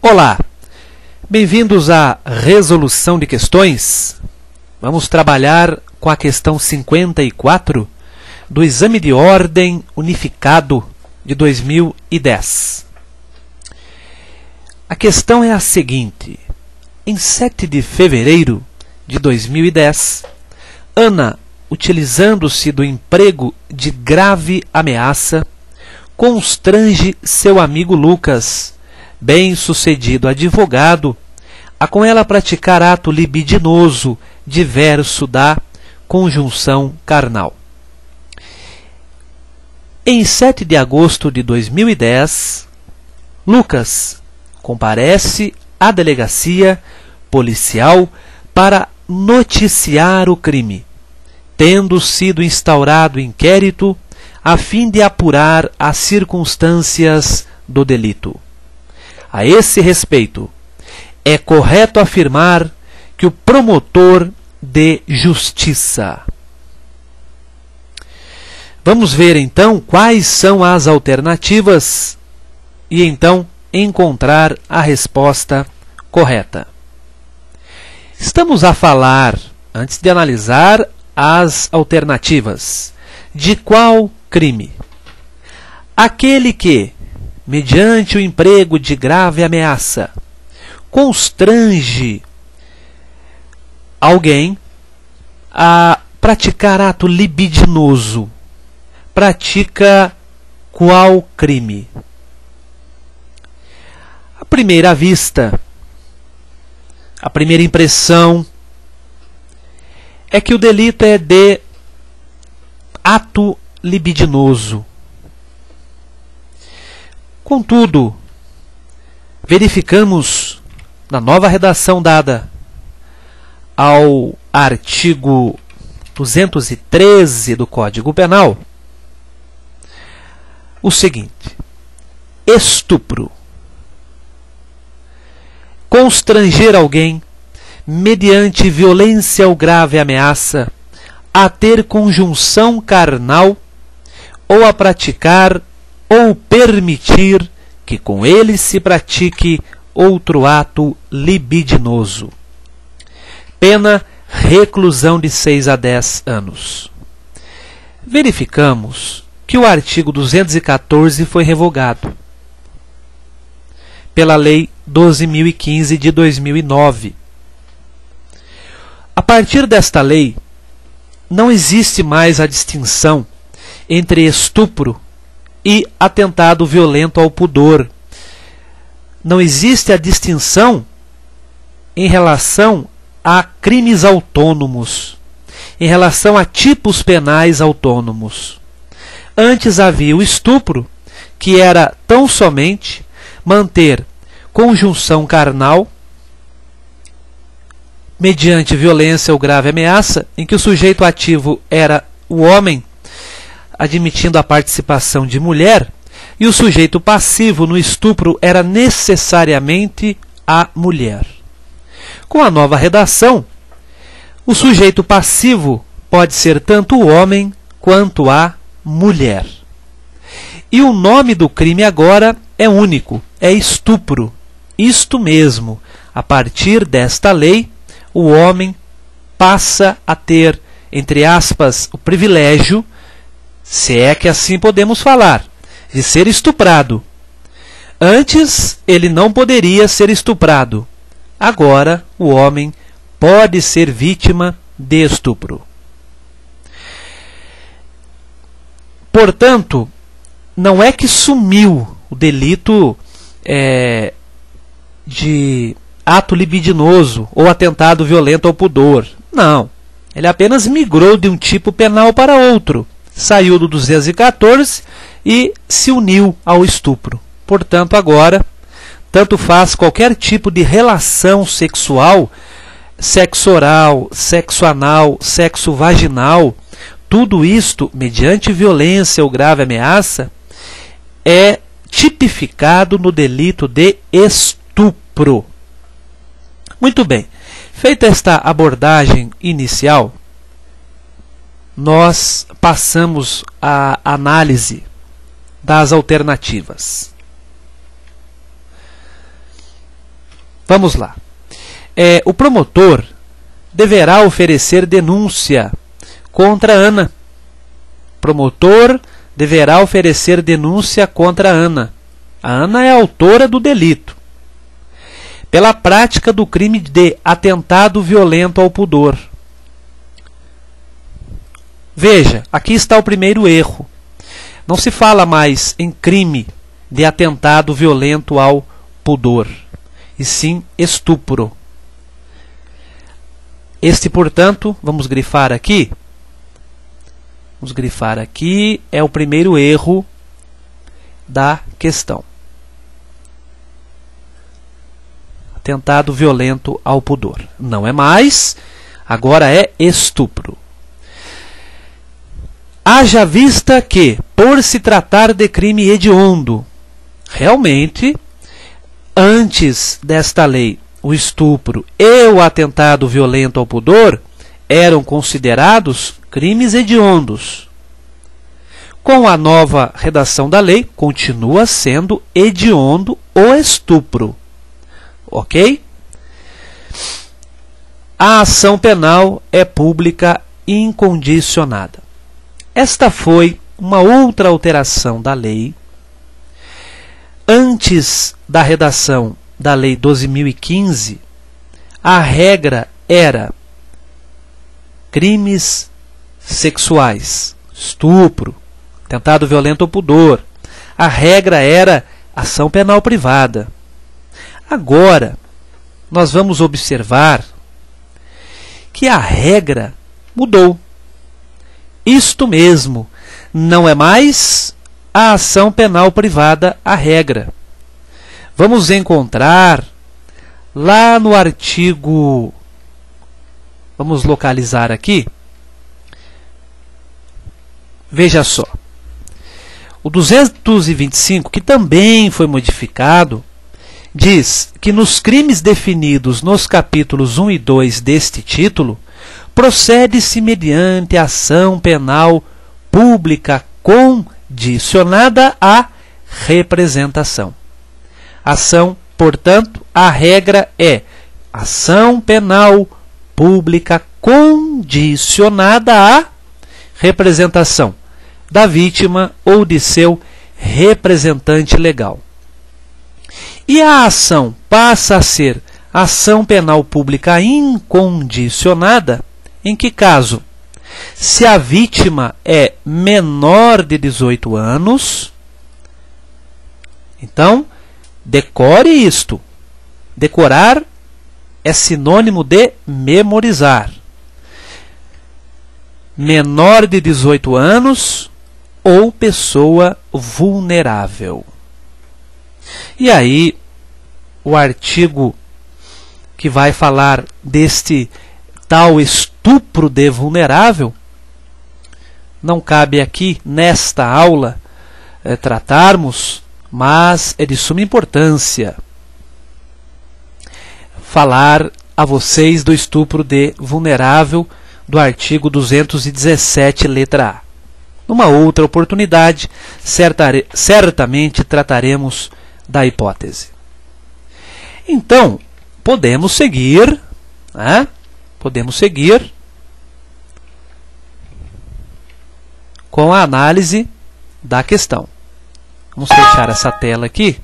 Olá, bem-vindos à resolução de questões. Vamos trabalhar com a questão 54 do Exame de Ordem Unificado de 2010. A questão é a seguinte: em 7 de fevereiro de 2010, Ana, utilizando-se do emprego de grave ameaça, constrange seu amigo Lucas, bem-sucedido advogado, a com ela praticar ato libidinoso diverso da conjunção carnal. Em 7 de agosto de 2010, Lucas comparece à delegacia policial para noticiar o crime, tendo sido instaurado inquérito a fim de apurar as circunstâncias do delito. A esse respeito, é correto afirmar que o promotor de justiça. Vamos ver então quais são as alternativas e então encontrar a resposta correta. Estamos a falar, antes de analisar as alternativas, de qual crime? Aquele que, mediante o emprego de grave ameaça, constrange alguém a praticar ato libidinoso. Pratica qual crime? À primeira vista, a primeira impressão é que o delito é de ato libidinoso. Contudo, verificamos na nova redação dada ao artigo 213 do Código Penal o seguinte: estupro. Constranger alguém mediante violência ou grave ameaça a ter conjunção carnal ou a praticar ou permitir que com ele se pratique outro ato libidinoso. Pena, reclusão de 6 a 10 anos. Verificamos que o artigo 214 foi revogado pela Lei 12.015 de 2009. A partir desta lei, não existe mais a distinção entre estupro e atentado violento ao pudor. Não existe a distinção em relação a crimes autônomos, em relação a tipos penais autônomos. Antes havia o estupro, que era tão somente manter conjunção carnal mediante violência ou grave ameaça, em que o sujeito ativo era o homem, admitindo a participação de mulher, e o sujeito passivo no estupro era necessariamente a mulher. Com a nova redação, o sujeito passivo pode ser tanto o homem quanto a mulher. E o nome do crime agora é único, é estupro. Isto mesmo, a partir desta lei, o homem passa a ter, entre aspas, o privilégio, se é que assim podemos falar, de ser estuprado. Antes, ele não poderia ser estuprado. Agora, o homem pode ser vítima de estupro. Portanto, não é que sumiu o delito de ato libidinoso ou atentado violento ao pudor. Não. Ele apenas migrou de um tipo penal para outro. Saiu do 214 e se uniu ao estupro. Portanto, agora, tanto faz qualquer tipo de relação sexual, sexo oral, sexo anal, sexo vaginal, tudo isto, mediante violência ou grave ameaça, é tipificado no delito de estupro. Muito bem. Feita esta abordagem inicial, nós passamos à análise das alternativas. Vamos lá. O promotor deverá oferecer denúncia contra Ana. Promotor deverá oferecer denúncia contra Ana. A Ana é a autora do delito, pela prática do crime de atentado violento ao pudor. Veja, aqui está o primeiro erro. Não se fala mais em crime de atentado violento ao pudor, e sim estupro. Este, portanto, vamos grifar aqui. Vamos grifar aqui, é o primeiro erro da questão. Atentado violento ao pudor. Não é mais, agora é estupro. Haja vista que, por se tratar de crime hediondo, realmente, antes desta lei, o estupro e o atentado violento ao pudor eram considerados crimes hediondos. Com a nova redação da lei, continua sendo hediondo o estupro. Ok? A ação penal é pública incondicionada. Esta foi uma outra alteração da lei. Antes da redação da Lei 12.015, a regra era crimes sexuais, estupro, atentado violento ao pudor. A regra era ação penal privada. Agora, nós vamos observar que a regra mudou. Isto mesmo, não é mais a ação penal privada a regra. Vamos encontrar lá no artigo, vamos localizar aqui, veja só, o 225, que também foi modificado, diz que nos crimes definidos nos capítulos 1 e 2 deste título, procede-se mediante ação penal pública condicionada à representação. Ação, portanto, a regra é ação penal pública condicionada à representação da vítima ou de seu representante legal. E a ação passa a ser ação penal pública incondicionada em que caso? Se a vítima é menor de 18 anos, então, decore isto. Decorar é sinônimo de memorizar. Menor de 18 anos ou pessoa vulnerável. E aí, o artigo que vai falar deste tal estupro de vulnerável, não cabe aqui, nesta aula, tratarmos, mas é de suma importância falar a vocês do estupro de vulnerável do artigo 217, letra A. Numa outra oportunidade, certamente trataremos da hipótese. Então, podemos seguir, né? Podemos seguir com a análise da questão. Vamos fechar essa tela aqui.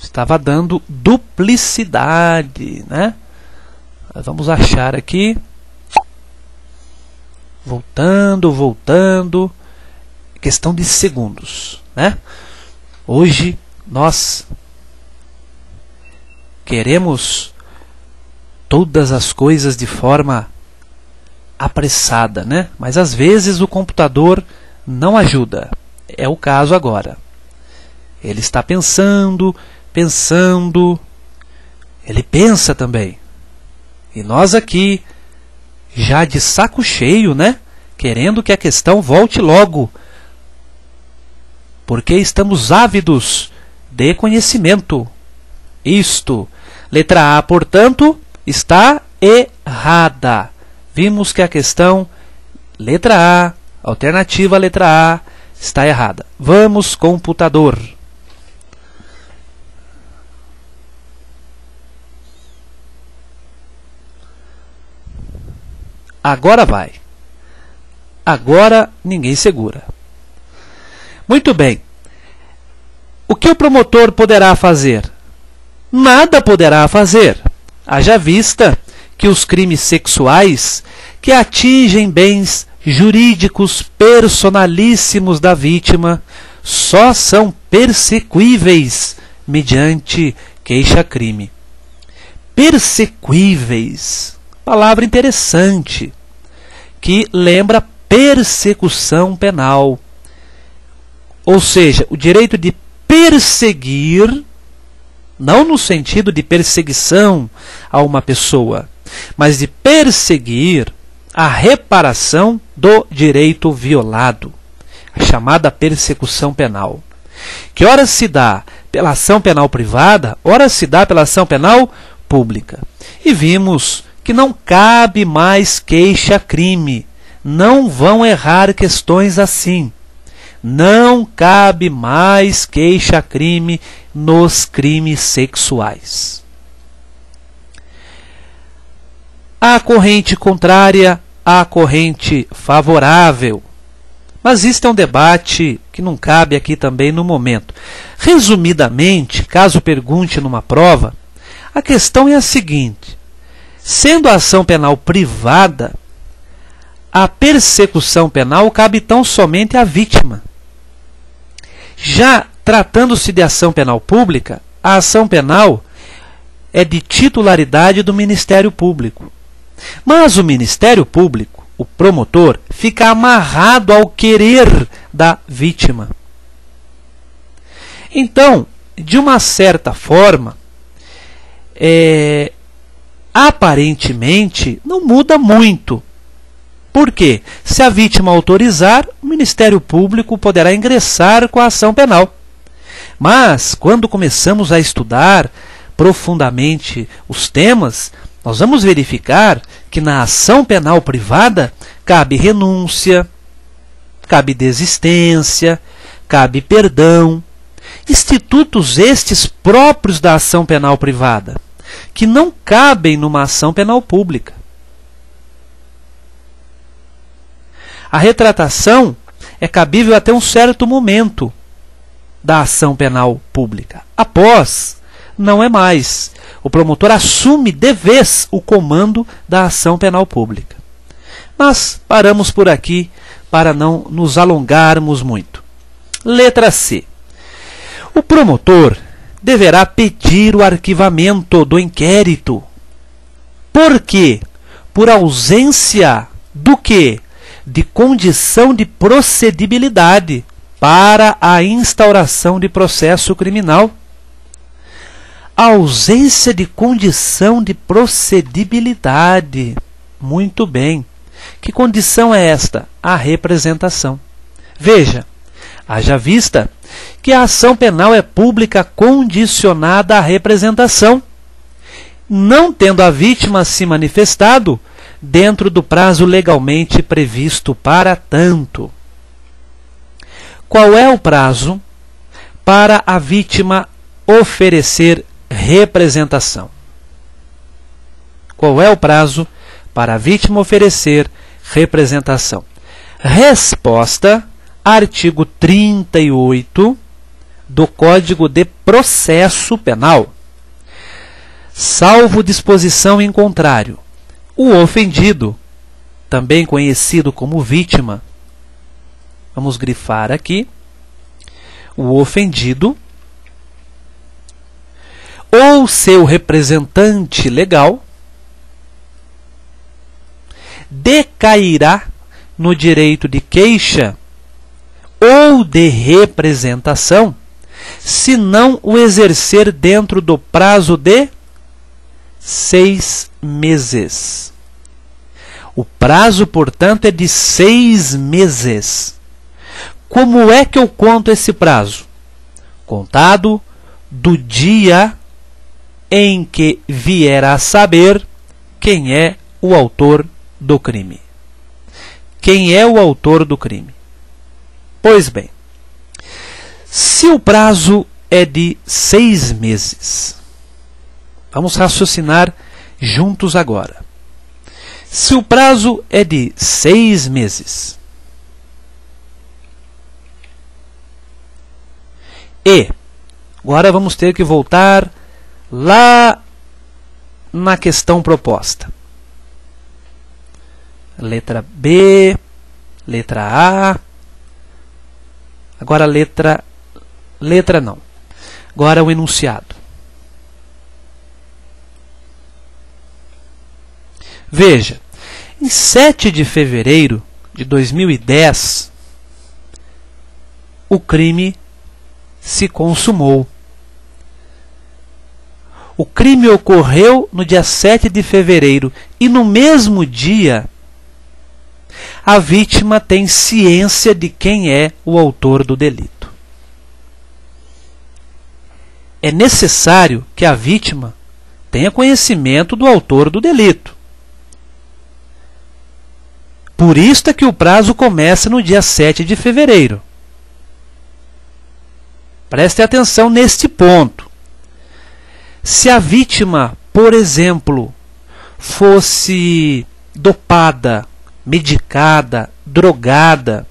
Estava dando duplicidade, né? Vamos achar aqui. Voltando. Questão de segundos, né? Hoje nós queremos todas as coisas de forma apressada, né? Mas às vezes o computador não ajuda. É o caso agora. Ele está pensando, ele pensa também. E nós aqui, já de saco cheio, né? Querendo que a questão volte logo. Porque estamos ávidos de conhecimento. Isto, letra A, portanto, está errada. Vimos que a questão Letra A, alternativa letra A, está errada. Vamos, computador. Agora vai. Agora ninguém segura. Muito bem. O que o promotor poderá fazer? Nada poderá fazer. Haja vista que os crimes sexuais que atingem bens jurídicos personalíssimos da vítima só são persequíveis mediante queixa-crime. Persequíveis. Palavra interessante, que lembra persecução penal. Ou seja, o direito de perseguir, não no sentido de perseguição a uma pessoa, mas de perseguir a reparação do direito violado, a chamada persecução penal, que ora se dá pela ação penal privada, ora se dá pela ação penal pública. E vimos que não cabe mais queixa-crime. Não vão errar questões assim. Não cabe mais queixa-crime nos crimes sexuais. A corrente contrária à corrente favorável. Mas isto é um debate que não cabe aqui também no momento. Resumidamente, caso pergunte numa prova, a questão é a seguinte: sendo a ação penal privada, a persecução penal cabe tão somente à vítima. Já tratando-se de ação penal pública, a ação penal é de titularidade do Ministério Público. Mas o Ministério Público, o promotor, fica amarrado ao querer da vítima. Então, de uma certa forma, aparentemente não muda muito. Por quê? Se a vítima autorizar, o Ministério Público poderá ingressar com a ação penal. Mas, quando começamos a estudar profundamente os temas, nós vamos verificar que na ação penal privada cabe renúncia, cabe desistência, cabe perdão. Institutos estes próprios da ação penal privada, que não cabem numa ação penal pública. A retratação é cabível até um certo momento da ação penal pública. Após, não é mais. O promotor assume de vez o comando da ação penal pública. Mas paramos por aqui para não nos alongarmos muito. Letra C. O promotor deverá pedir o arquivamento do inquérito. Por quê? Por ausência do quê? De condição de procedibilidade para a instauração de processo criminal. A ausência de condição de procedibilidade. Muito bem. Que condição é esta? A representação. Veja, haja vista que a ação penal é pública condicionada à representação, não tendo a vítima se manifestado dentro do prazo legalmente previsto para tanto. Qual é o prazo para a vítima oferecer representação? Qual é o prazo para a vítima oferecer representação? Resposta: artigo 38 do Código de Processo Penal. Salvo disposição em contrário, o ofendido, também conhecido como vítima, vamos grifar aqui, o ofendido ou seu representante legal decairá no direito de queixa ou de representação se não o exercer dentro do prazo de 6 meses. O prazo, portanto, é de 6 meses. Como é que eu conto esse prazo? Contado do dia em que vier a saber quem é o autor do crime. quem é o autor do crime. Pois bem, se o prazo é de 6 meses, vamos raciocinar juntos agora. Se o prazo é de 6 meses e agora vamos ter que voltar lá na questão proposta. Letra B, letra A, agora letra não. Agora o enunciado. Veja, em 7 de fevereiro de 2010, o crime se consumou. O crime ocorreu no dia 7 de fevereiro e no mesmo dia a vítima tem ciência de quem é o autor do delito. É necessário que a vítima tenha conhecimento do autor do delito. Por isso é que o prazo começa no dia 7 de fevereiro. Preste atenção neste ponto. Se a vítima, por exemplo, fosse dopada, medicada, drogada,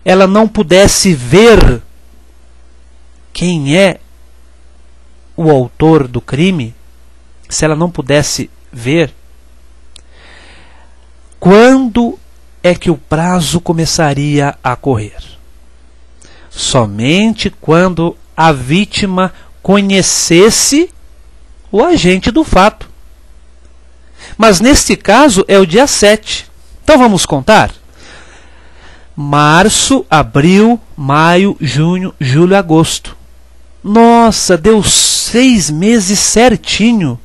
ela não pudesse ver quem é o autor do crime, se ela não pudesse ver, quando é que o prazo começaria a correr? Somente quando a vítima conhecesse o agente do fato. Mas neste caso é o dia 7. Então vamos contar? Março, abril, maio, junho, julho, agosto. Nossa, deu 6 meses certinho.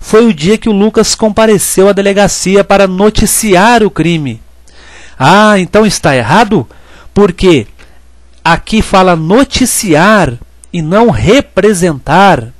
Foi o dia que o Lucas compareceu à delegacia para noticiar o crime. Ah, então está errado? Porque aqui fala noticiar e não representar.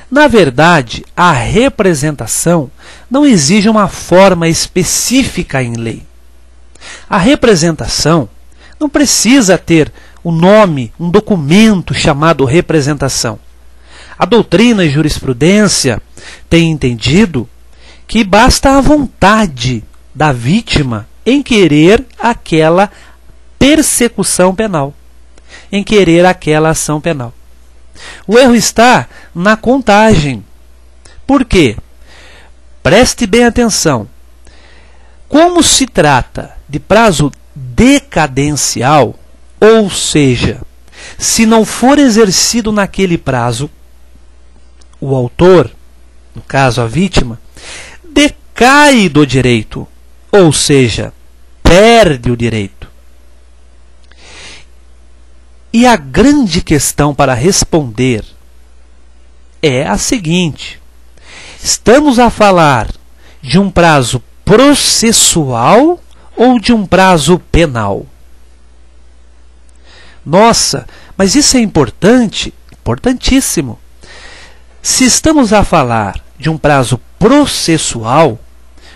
Na verdade, a representação não exige uma forma específica em lei. A representação não precisa ter o nome, um documento chamado representação. A doutrina e jurisprudência têm entendido que basta a vontade da vítima em querer aquela persecução penal, em querer aquela ação penal. O erro está na contagem. Por quê? Preste bem atenção. Como se trata de prazo decadencial, ou seja, se não for exercido naquele prazo, o autor, no caso a vítima, decai do direito, ou seja, perde o direito. E a grande questão para responder é a seguinte: estamos a falar de um prazo processual ou de um prazo penal? Nossa, mas isso é importante, importantíssimo. Se estamos a falar de um prazo processual,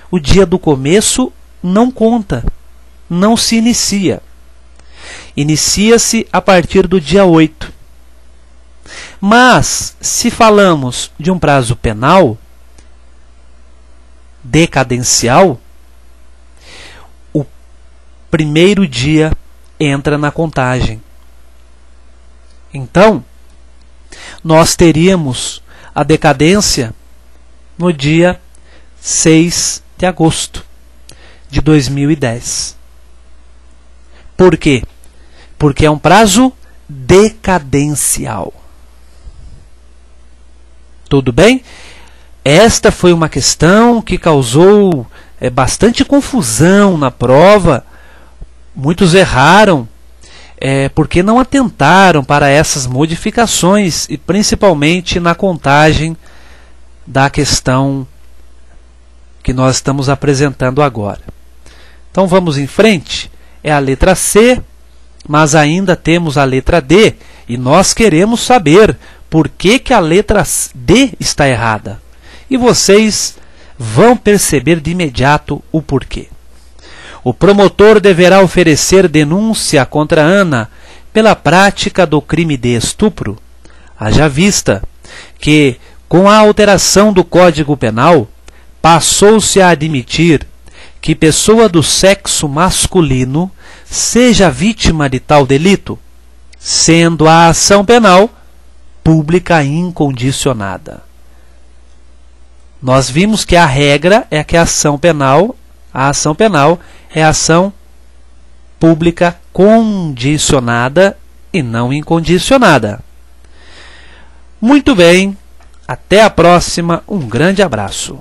o dia do começo não conta, não se inicia. Inicia-se a partir do dia 8. Mas, se falamos de um prazo penal, decadencial, o primeiro dia entra na contagem. Então, nós teríamos a decadência no dia 6 de agosto de 2010. Por quê? Porque é um prazo decadencial. Tudo bem? Esta foi uma questão que causou bastante confusão na prova. Muitos erraram porque não atentaram para essas modificações e principalmente na contagem da questão que nós estamos apresentando agora. Então vamos em frente. É a letra C, mas ainda temos a letra D e nós queremos saber por que a letra D está errada. E vocês vão perceber de imediato o porquê. O promotor deverá oferecer denúncia contra Ana pela prática do crime de estupro, haja vista que, com a alteração do Código Penal, passou-se a admitir que pessoa do sexo masculino seja vítima de tal delito, sendo a ação penal pública incondicionada. Nós vimos que a regra é que a ação penal é ação pública condicionada e não incondicionada. Muito bem, até a próxima, um grande abraço.